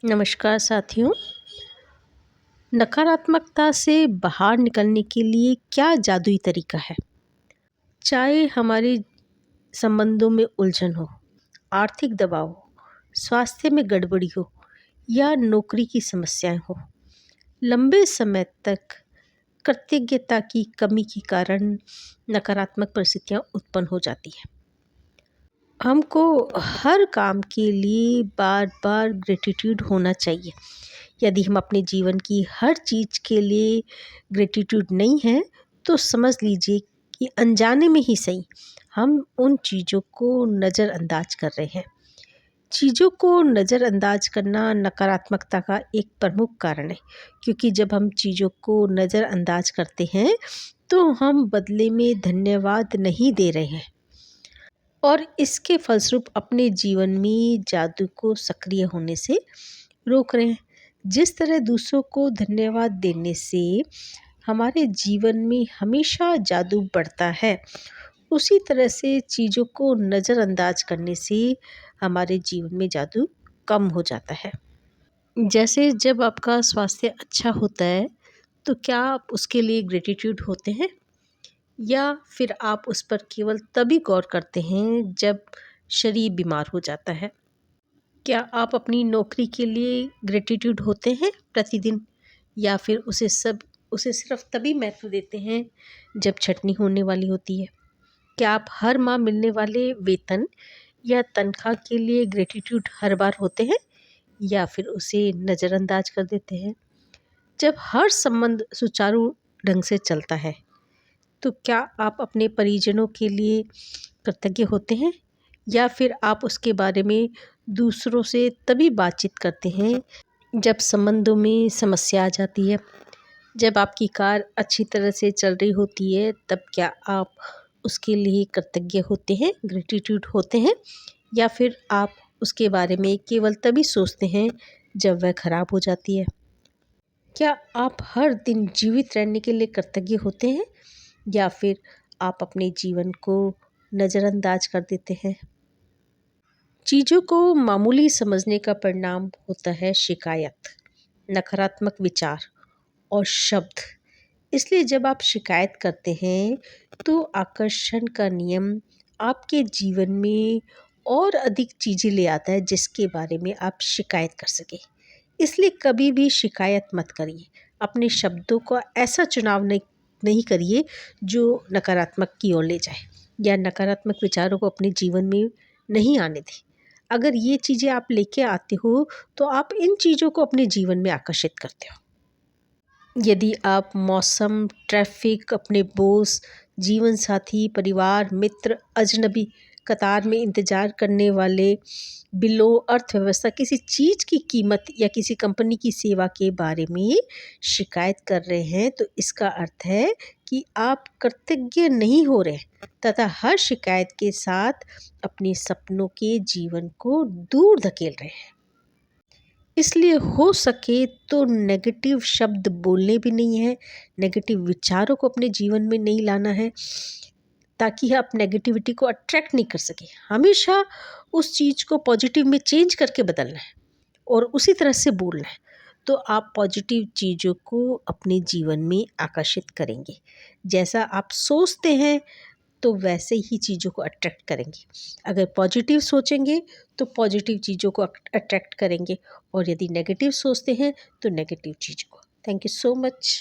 नमस्कार साथियों। नकारात्मकता से बाहर निकलने के लिए क्या जादुई तरीका है? चाहे हमारे संबंधों में उलझन हो, आर्थिक दबाव हो, स्वास्थ्य में गड़बड़ी हो या नौकरी की समस्याएं हो, लंबे समय तक कृतज्ञता की कमी के कारण नकारात्मक परिस्थितियां उत्पन्न हो जाती हैं। हमको हर काम के लिए बार-बार ग्रैटिट्यूड होना चाहिए। यदि हम अपने जीवन की हर चीज़ के लिए ग्रैटिट्यूड नहीं है, तो समझ लीजिए कि अनजाने में ही सही, हम उन चीज़ों को नज़रअंदाज कर रहे हैं। चीज़ों को नज़रअंदाज करना नकारात्मकता का एक प्रमुख कारण है, क्योंकि जब हम चीज़ों को नज़रअंदाज करते हैं, तो हम बदले में धन्यवाद नहीं दे रहे हैं और इसके फलस्वरूप अपने जीवन में जादू को सक्रिय होने से रोक रहे हैं। जिस तरह दूसरों को धन्यवाद देने से हमारे जीवन में हमेशा जादू बढ़ता है, उसी तरह से चीज़ों को नज़रअंदाज करने से हमारे जीवन में जादू कम हो जाता है। जैसे जब आपका स्वास्थ्य अच्छा होता है, तो क्या आप उसके लिए ग्रेटिट्यूड होते हैं? या फिर आप उस पर केवल तभी गौर करते हैं जब शरीर बीमार हो जाता है? क्या आप अपनी नौकरी के लिए ग्रेटिट्यूड होते हैं प्रतिदिन, या फिर उसे सिर्फ तभी महत्व देते हैं जब छँटनी होने वाली होती है? क्या आप हर माह मिलने वाले वेतन या तनख्वाह के लिए ग्रेटिट्यूड हर बार होते हैं, या फिर उसे नज़रअंदाज कर देते हैं? जब हर संबंध सुचारू ढंग से चलता है, तो क्या आप अपने परिजनों के लिए कृतज्ञ होते हैं, या फिर आप उसके बारे में दूसरों से तभी बातचीत करते हैं जब संबंधों में समस्या आ जाती है? जब आपकी कार अच्छी तरह से चल रही होती है, तब क्या आप उसके लिए कृतज्ञ होते हैं, ग्रेटिट्यूड होते हैं, या फिर आप उसके बारे में केवल तभी सोचते हैं जब वह खराब हो जाती है? क्या आप हर दिन जीवित रहने के लिए कृतज्ञ होते हैं, या फिर आप अपने जीवन को नज़रअंदाज कर देते हैं? चीज़ों को मामूली समझने का परिणाम होता है शिकायत, नकारात्मक विचार और शब्द। इसलिए जब आप शिकायत करते हैं, तो आकर्षण का नियम आपके जीवन में और अधिक चीज़ें ले आता है जिसके बारे में आप शिकायत कर सकें। इसलिए कभी भी शिकायत मत करिए। अपने शब्दों का ऐसा चुनाव नहीं करिए जो नकारात्मक की ओर ले जाए, या नकारात्मक विचारों को अपने जीवन में नहीं आने दें। अगर ये चीज़ें आप लेके आते हो, तो आप इन चीज़ों को अपने जीवन में आकर्षित करते हो। यदि आप मौसम, ट्रैफ़िक, अपने बॉस, जीवन साथी, परिवार, मित्र, अजनबी, कतार में इंतज़ार करने वाले, बिलों, अर्थव्यवस्था, किसी चीज़ की कीमत या किसी कंपनी की सेवा के बारे में शिकायत कर रहे हैं, तो इसका अर्थ है कि आप कृतज्ञ नहीं हो रहे, तथा हर शिकायत के साथ अपने सपनों के जीवन को दूर धकेल रहे हैं। इसलिए हो सके तो नेगेटिव शब्द बोलने भी नहीं है, नेगेटिव विचारों को अपने जीवन में नहीं लाना है, ताकि आप नेगेटिविटी को अट्रैक्ट नहीं कर सकें। हमेशा उस चीज़ को पॉजिटिव में चेंज करके बदलना है और उसी तरह से बोलना है, तो आप पॉजिटिव चीज़ों को अपने जीवन में आकर्षित करेंगे। जैसा आप सोचते हैं, तो वैसे ही चीज़ों को अट्रैक्ट करेंगे। अगर पॉजिटिव सोचेंगे, तो पॉजिटिव चीज़ों को अट्रैक्ट करेंगे, और यदि नेगेटिव सोचते हैं, तो नेगेटिव चीज़ों को। Thank you so much.